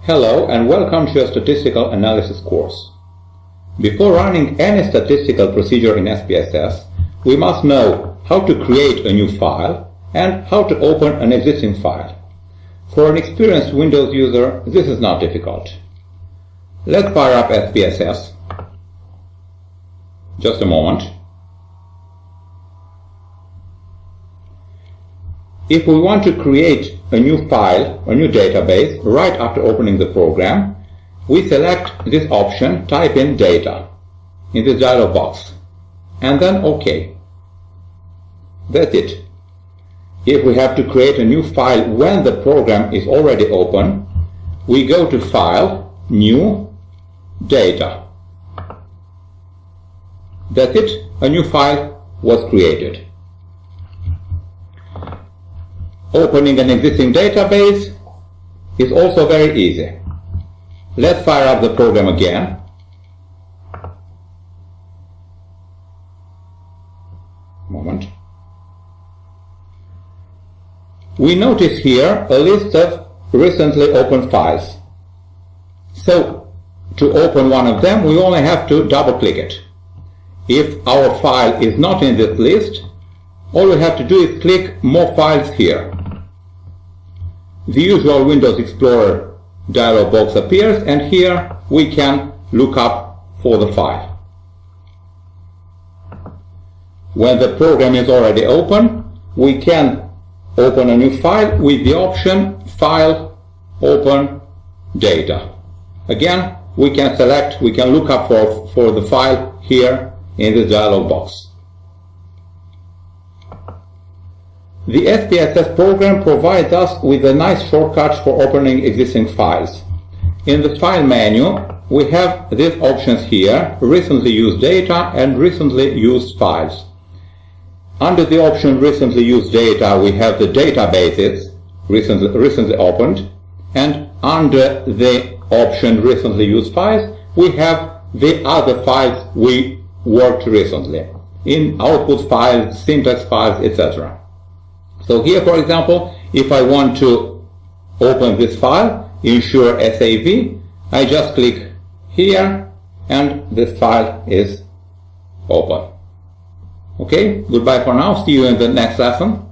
Hello and welcome to your statistical analysis course. Before running any statistical procedure in SPSS, we must know how to create a new file and how to open an existing file. For an experienced Windows user, this is not difficult. Let's fire up SPSS. Just a moment. If we want to create a new file, a new database, right after opening the program, we select this option, type in data in this dialog box, and then OK. That's it. If we have to create a new file when the program is already open, we go to File, New, Data. That's it. A new file was created. Opening an existing database is also very easy. Let's fire up the program again. Moment. We notice here a list of recently opened files. So, to open one of them, we only have to double-click it. If our file is not in this list, all we have to do is click More Files here. The usual Windows Explorer dialog box appears, and here we can look up for the file. When the program is already open, we can open a new file with the option File, Open, Data. Again, we can look up for the file here in the dialog box. The SPSS program provides us with a nice shortcut for opening existing files. In the File menu, we have these options here, Recently Used Data and Recently Used Files. Under the option Recently Used Data, we have the databases recently opened, and under the option Recently Used Files, we have the other files we worked recently, in output files, syntax files, etc. So here, for example, if I want to open this file, ensure SAV, I just click here and this file is open. Okay, goodbye for now. See you in the next lesson.